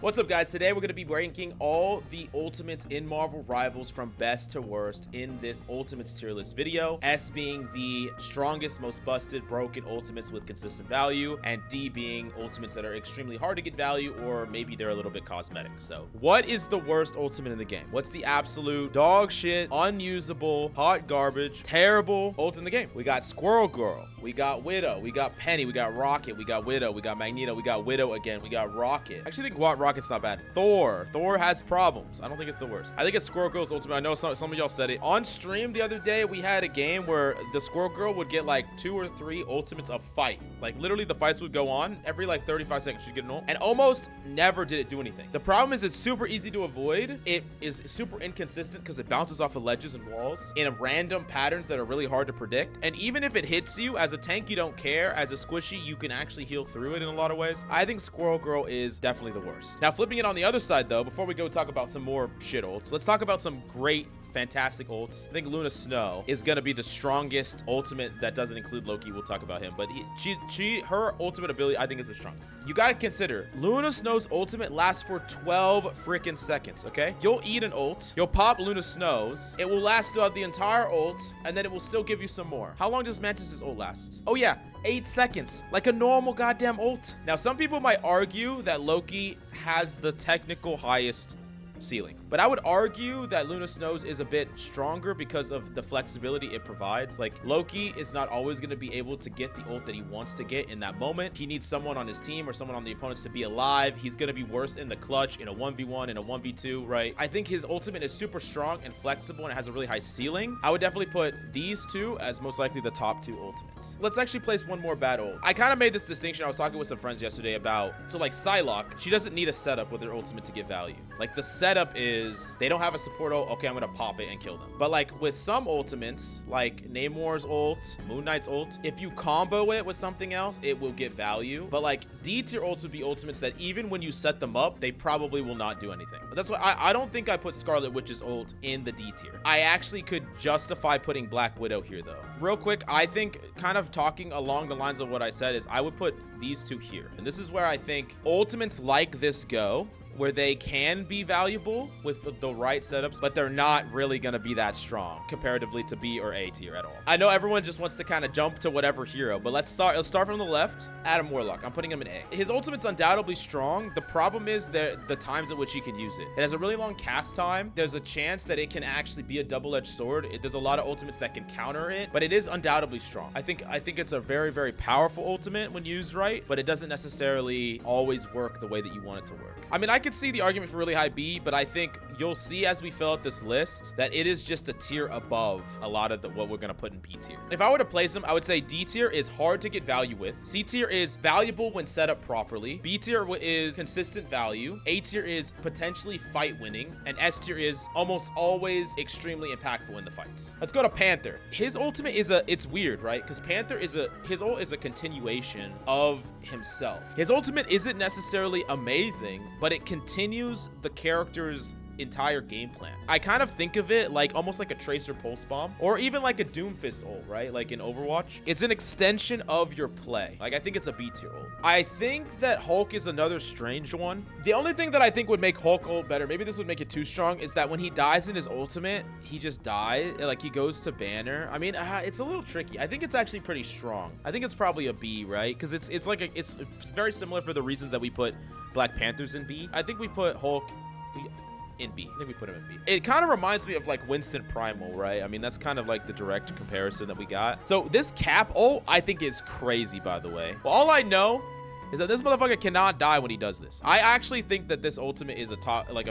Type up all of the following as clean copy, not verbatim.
What's up, guys? Today we're going to be ranking all the ultimates in Marvel Rivals from best to worst in this ultimates tier list video. S being the strongest, most busted, broken ultimates with consistent value, and D being ultimates that are extremely hard to get value, or maybe they're a little bit cosmetic. So what is the worst ultimate in the game? What's the absolute dog shit, unusable, hot garbage, terrible ult in the game? We got Squirrel Girl, we got Widow, we got Penny, we got Rocket, we got Widow, we got Magneto, we got Widow again, we got Rocket. I actually think Rocket's not bad. Thor has problems. I don't think it's the worst. I think it's Squirrel Girl's ultimate. I know some of y'all said it on stream the other day. We had a game where the Squirrel Girl would get like 2 or 3 ultimates a fight. Like literally the fights would go on every like 35 seconds. She'd get an ult and almost never did it do anything. The problem is it's super easy to avoid. It is super inconsistent because it bounces off of ledges and walls in random patterns that are really hard to predict. And even if it hits you as a tank, you don't care. As a squishy, you can actually heal through it in a lot of ways. I think Squirrel Girl is definitely the worst. Now flipping it on the other side though, before we go talk about some more shit ults, let's talk about some great fantastic ults. I think Luna Snow is gonna be the strongest ultimate that doesn't include Loki. We'll talk about him, but her ultimate ability I think is the strongest. You gotta consider Luna Snow's ultimate lasts for 12 freaking seconds. Okay, you'll eat an ult, you'll pop Luna Snow's, it will last throughout the entire ult, and then it will still give you some more. How long does Mantis's ult last? Oh yeah, 8 seconds, like a normal goddamn ult. Now some people might argue that Loki has the technical highest ceiling, but I would argue that Luna Snow's is a bit stronger because of the flexibility it provides. Like Loki is not always going to be able to get the ult that he wants to get in that moment. He needs someone on his team or someone on the opponents to be alive. He's going to be worse in the clutch, in a 1v1, in a 1v2, right? I think his ultimate is super strong and flexible and it has a really high ceiling. I would definitely put these two as most likely the top 2 ultimates. Let's actually place one more bad ult. I kind of made this distinction. I was talking with some friends yesterday about, so like Psylocke, she doesn't need a setup with her ultimate to get value. Like the setup is they don't have a support ult. Okay, I'm gonna pop it and kill them. But like with some ultimates, like Namor's ult, Moon Knight's ult, if you combo it with something else, it will get value. But like D tier ults would be ultimates that even when you set them up, they probably will not do anything. But that's why I don't think I put Scarlet Witch's ult in the D tier. I actually could justify putting Black Widow here though. Real quick, I think kind of talking along the lines of what I said is I would put these two here. And this is where I think ultimates like this go, where they can be valuable with the right setups, but they're not really gonna be that strong comparatively to B or A tier at all. I know everyone just wants to kind of jump to whatever hero, but let's start from the left. Adam Warlock, I'm putting him in A. His ultimate's undoubtedly strong. The problem is the times at which he can use it. It has a really long cast time. There's a chance that it can actually be a double-edged sword. There's a lot of ultimates that can counter it, but it is undoubtedly strong. I think it's a very, very powerful ultimate when used right, but it doesn't necessarily always work the way that you want it to work. I mean, I could see the argument for really high B, but I think you'll see as we fill out this list that it is just a tier above a lot of what we're going to put in B tier. If I were to place them, I would say D tier is hard to get value with. C tier is valuable when set up properly. B tier is consistent value. A tier is potentially fight winning. And S tier is almost always extremely impactful in the fights. Let's go to Panther. His ultimate is it's weird, right? Because Panther his ult is a continuation of himself. His ultimate isn't necessarily amazing, but it continues the character's entire game plan. I kind of think of it like almost like a Tracer pulse bomb or even like a Doomfist ult, right? Like in Overwatch. It's an extension of your play. Like I think it's a B tier ult. I think that Hulk is another strange one. The only thing that I think would make Hulk ult better, maybe this would make it too strong, is that when he dies in his ultimate, he just dies. Like he goes to banner. I mean, it's a little tricky. I think it's actually pretty strong. I think it's probably a B, right? Because it's very similar for the reasons that we put Black Panthers in B. I think we put Hulk in B. I think we put him in B. It kind of reminds me of like Winston Primal, right? I mean, that's kind of like the direct comparison that we got. So this Cap ult, I think is crazy, by the way. Well, all I know is that this motherfucker cannot die when he does this. I actually think that this ultimate is a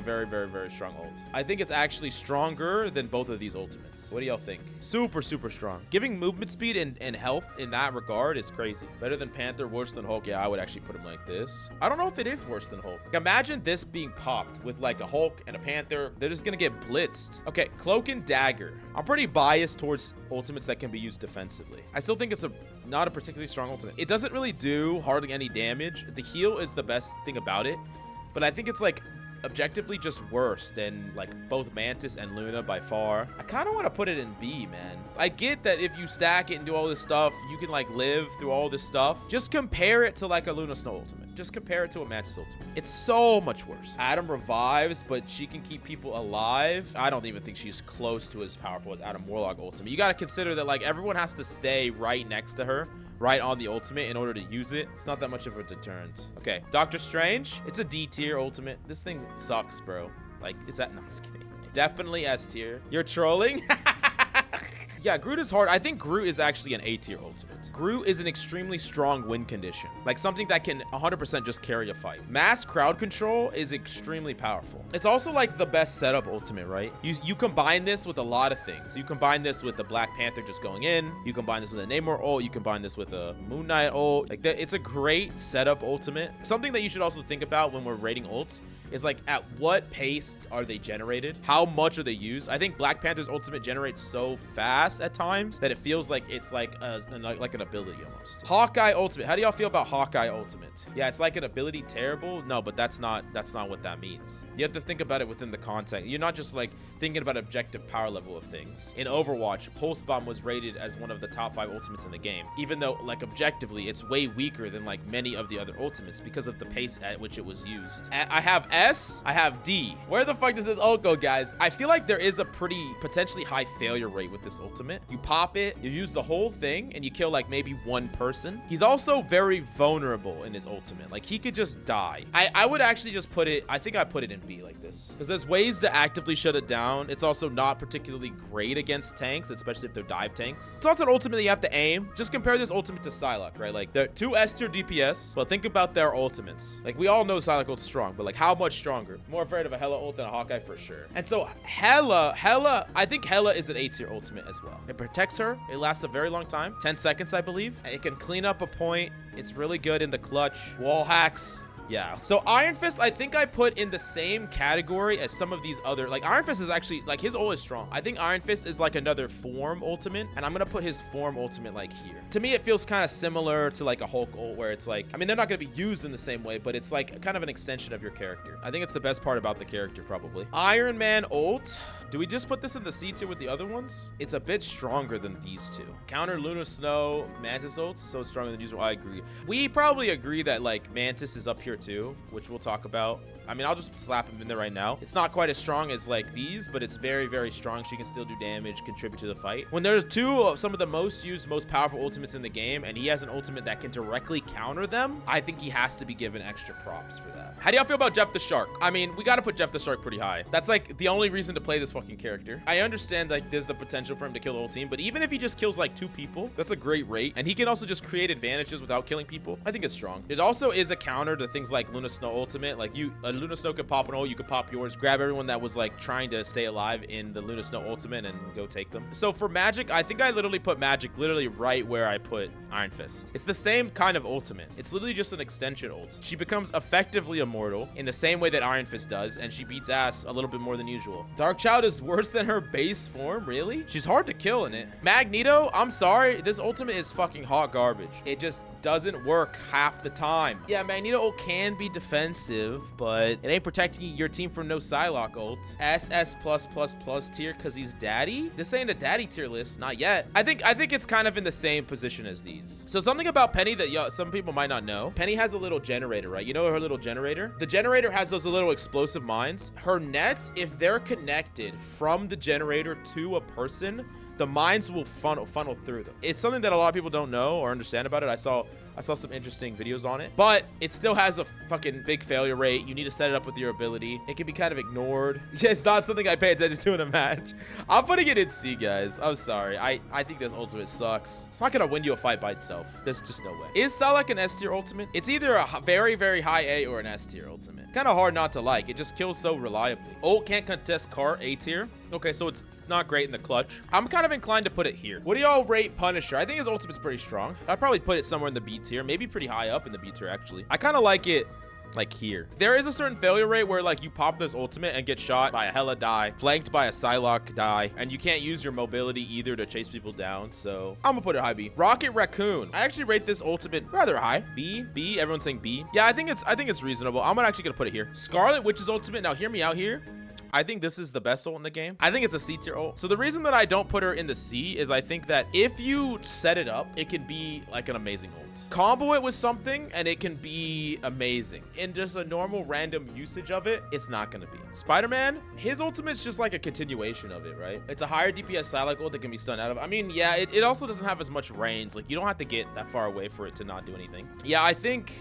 very, very, very strong ult. I think it's actually stronger than both of these ultimates. What do y'all think? Super, super strong. Giving movement speed and health in that regard is crazy. Better than Panther, worse than Hulk. Yeah, I would actually put him like this. I don't know if it is worse than Hulk. Like, imagine this being popped with like a Hulk and a Panther. They're just gonna get blitzed. Okay, Cloak and Dagger. I'm pretty biased towards ultimates that can be used defensively. I still think it's not a particularly strong ultimate. It doesn't really do hardly any damage. The heal is the best thing about it, but I think it's like objectively just worse than like both Mantis and Luna by far. I kind of want to put it in B, man. I get that if you stack it and do all this stuff, you can like live through all this stuff. Just compare it to like a Luna Snow ultimate. Just compare it to a Mantis ultimate. It's so much worse. Adam revives, but she can keep people alive. I don't even think she's close to as powerful as Adam Warlock ultimate. You got to consider that like everyone has to stay right next to her, right on the ultimate in order to use it. It's not that much of a deterrent. Okay, Doctor Strange. It's a D tier ultimate. This thing sucks, bro. Like, it's at... No, I'm just kidding. Definitely S tier. You're trolling? Yeah, Groot is hard. I think Groot is actually an A tier ultimate. Groot is an extremely strong win condition. Like something that can 100% just carry a fight. Mass crowd control is extremely powerful. It's also like the best setup ultimate, right? You combine this with a lot of things. You combine this with the Black Panther just going in. You combine this with a Namor ult. You combine this with a Moon Knight ult. Like it's a great setup ultimate. Something that you should also think about when we're rating ults is like at what pace are they generated? How much are they used? I think Black Panther's ultimate generates so fast at times that it feels like it's like an ability almost. Hawkeye ultimate. How do y'all feel about Hawkeye ultimate? Yeah, it's like an ability terrible. No, but that's not what that means. You have to think about it within the context. You're not just like thinking about objective power level of things. In Overwatch, Pulse Bomb was rated as one of the top 5 ultimates in the game, even though like objectively it's way weaker than like many of the other ultimates because of the pace at which it was used. I have S, I have D. Where the fuck does this ult go, guys? I feel like there is a pretty potentially high failure rate with this ultimate. You pop it, you use the whole thing, and you kill like maybe one person. He's also very vulnerable in his ultimate. Like he could just die. I would actually just put it, I think I put it in B like this, because there's ways to actively shut it down. It's also not particularly great against tanks, especially if they're dive tanks. It's also an ultimate that you have to aim. Just compare this ultimate to Psylocke, right? Like they're 2 S tier DPS, but think about their ultimates. Like we all know Psylocke ult's strong, but like how much stronger? More afraid of a Hela ult than a Hawkeye for sure. And so Hela, I think Hela is an A tier ultimate as well. It protects her. It lasts a very long time, 10 seconds, I believe. It can clean up a point. It's really good in the clutch. Wall hacks. Yeah. So Iron Fist, I think I put in the same category as some of these other, like Iron Fist is actually like his ult is strong. I think Iron Fist is like another form ultimate, and I'm gonna put his form ultimate like here. To me, it feels kind of similar to like a Hulk ult, where it's like, I mean, they're not gonna be used in the same way, but it's like kind of an extension of your character. I think it's the best part about the character, probably. Iron Man ult. Do we just put this in the C tier with the other ones? It's a bit stronger than these two. Counter Luna Snow, Mantis ults, so stronger than usual. I agree. We probably agree that like Mantis is up here too, which we'll talk about. I mean, I'll just slap him in there right now. It's not quite as strong as like these, but it's very, very strong. She can still do damage, contribute to the fight. When there's 2 of some of the most used, most powerful ultimates in the game, and he has an ultimate that can directly counter them, I think he has to be given extra props for that. How do y'all feel about Jeff the Shark? I mean, we got to put Jeff the Shark pretty high. That's like the only reason to play this fucking character. I understand like there's the potential for him to kill the whole team, but even if he just kills like 2 people, that's a great rate. And he can also just create advantages without killing people. I think it's strong. There also is a counter to things like Luna Snow ultimate. Like Luna Snow could pop an ult, you could pop yours, grab everyone that was like trying to stay alive in the Luna Snow ultimate and go take them. So for Magic, I think I literally put Magic literally right where I put Iron Fist. It's the same kind of ultimate. It's literally just an extension ult. She becomes effectively immortal in the same way that Iron Fist does, and she beats ass a little bit more than usual. Darkchild is worse than her base form, really? She's hard to kill in it. Magneto, I'm sorry, this ultimate is fucking hot garbage. It just doesn't work half the time. Yeah, Magneto ult can be defensive, but it ain't protecting your team from no Psylocke ult. SS+++ tier because he's daddy? This ain't a daddy tier list, not yet. I think it's kind of in the same position as these. So something about Penny that some people might not know. Penny has a little generator, right? You know her little generator? The generator has those little explosive mines. Her nets, if they're connected from the generator to a person, the mines will funnel through them. It's something that a lot of people don't know or understand about it. I saw some interesting videos on it, but it still has a fucking big failure rate. You need to set it up with your ability. It can be kind of ignored. Yeah, it's not something I pay attention to in a match. I'm putting it in C, guys. I'm sorry. I think this ultimate sucks. It's not gonna win you a fight by itself. There's just no way. Is Psylocke an S tier ultimate? It's either a very, very high A or an S tier ultimate. Kind of hard not to like. It just kills so reliably. Ult can't contest cart, A tier. Okay, so it's not great in the clutch. I'm kind of inclined to put it here. What do y'all rate Punisher? I think his ultimate's pretty strong. I'd probably put it somewhere in the B tier, maybe pretty high up in the B tier, actually. I kind of like it like here. There is a certain failure rate where like you pop this ultimate and get shot by a hella die, flanked by a Psylocke die, and you can't use your mobility either to chase people down. So I'm gonna put it high B. Rocket Raccoon. I actually rate this ultimate rather high. B. Everyone's saying B. Yeah, I think it's reasonable. I'm actually gonna put it here. Scarlet Witch's ultimate. Now hear me out here. I think this is the best ult in the game. I think it's a C tier ult. So the reason that I don't put her in the C is I think that if you set it up, it can be like an amazing ult. Combo it with something and it can be amazing. In just a normal random usage of it, it's not gonna be. Spider-Man, his ultimate's just like a continuation of it, right? It's a higher DPS Psylocke ult that can be stunned out of. I mean, yeah, it also doesn't have as much range. Like you don't have to get that far away for it to not do anything. Yeah, I think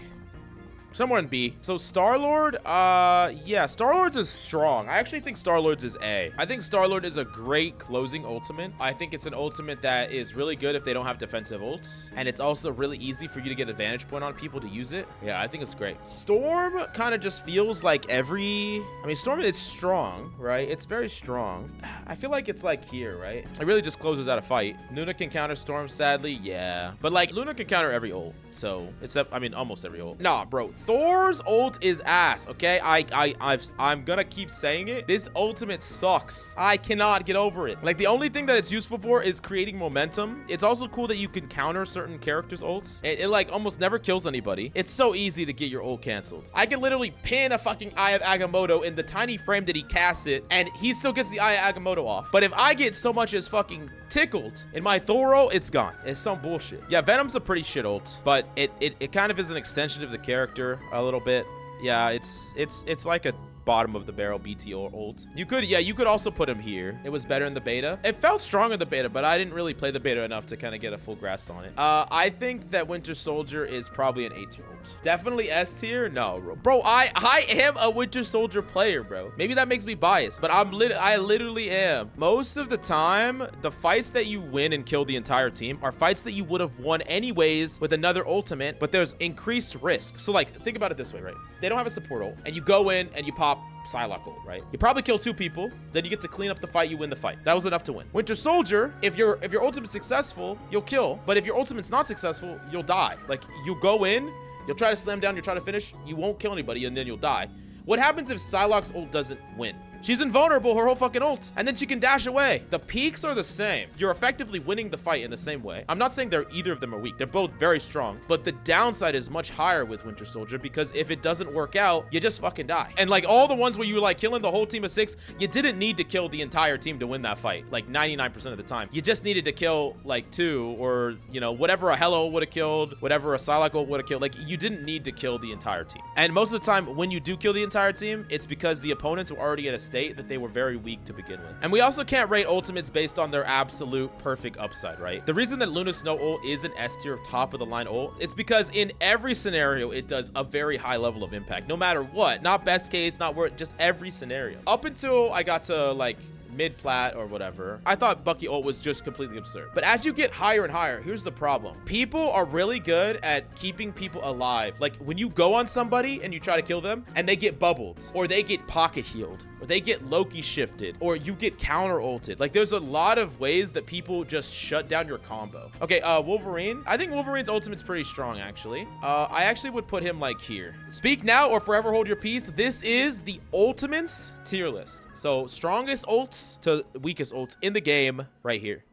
somewhere in B. So Star-Lord, yeah, Star-Lord's is strong. I actually think Star-Lord's is A. I think Star-Lord is a great closing ultimate. I think it's an ultimate that is really good if they don't have defensive ults. And it's also really easy for you to get a vantage point on people to use it. Yeah, I think it's great. Storm kind of just feels like I mean, Storm is strong, right? It's very strong. I feel like it's like here, right? It really just closes out a fight. Luna can counter Storm, sadly, yeah. But like, Luna can counter every ult. So, except, I mean, almost every ult. Nah, bro. Thor's ult is ass, okay? I'm gonna keep saying it. This ultimate sucks. I cannot get over it. Like, the only thing that it's useful for is creating momentum. It's also cool that you can counter certain characters' ults. It like almost never kills anybody. It's so easy to get your ult canceled. I can literally pin a fucking Eye of Agamotto in the tiny frame that he casts it, and he still gets the Eye of Agamotto off. But if I get so much as fucking tickled in my Thor ult, it's gone. It's some bullshit. Yeah, Venom's a pretty shit ult, but it kind of is an extension of the character a little bit. Yeah, it's like a bottom of the barrel BT ult. You could also put him here. It was better in the beta. It felt strong in the beta, but I didn't really play the beta enough to kind of get a full grasp on it. I think that Winter Soldier is probably an A tier ult. Definitely S tier. No, bro. I am a Winter Soldier player, bro. Maybe that makes me biased, but I literally am. Most of the time, the fights that you win and kill the entire team are fights that you would have won anyways with another ultimate, but there's increased risk. So like, think about it this way, right? They don't have a support ult, and you go in and you pop Psylocke ult, right? You probably kill 2 people, then you get to clean up the fight, you win the fight. That was enough to win. Winter Soldier, if your ultimate's successful, you'll kill, but if your ultimate's not successful, you'll die. Like, you go in, you'll try to slam down, you'll try to finish, you won't kill anybody, and then you'll die. What happens if Psylocke's ult doesn't win? She's invulnerable her whole fucking ult, and then she can dash away. The peaks are the same. You're effectively winning the fight in the same way. I'm not saying either of them are weak. They're both very strong, but the downside is much higher with Winter Soldier because if it doesn't work out, you just fucking die. And like all the ones where you were like killing the whole team of 6, you didn't need to kill the entire team to win that fight. Like 99% of the time, you just needed to kill like 2 or, you know, whatever a Hello would have killed, whatever a Psylocke would have killed. Like you didn't need to kill the entire team. And most of the time when you do kill the entire team, it's because the opponents were already in a state that they were very weak to begin with. And we also can't rate ultimates based on their absolute perfect upside, right? The reason that Luna Snow ult is an S tier top of the line ult, it's because in every scenario it does a very high level of impact, no matter what. Not best case, not worst, just every scenario. Up until I got to like mid-plat or whatever, I thought Bucky ult was just completely absurd. But as you get higher and higher, here's the problem. People are really good at keeping people alive. Like when you go on somebody and you try to kill them and they get bubbled or they get pocket healed or they get Loki shifted or you get counter ulted. Like there's a lot of ways that people just shut down your combo. Okay, Wolverine. I think Wolverine's ultimate's pretty strong actually. I actually would put him like here. Speak now or forever hold your peace. This is the ultimates tier list. So strongest ults to weakest ults in the game right here.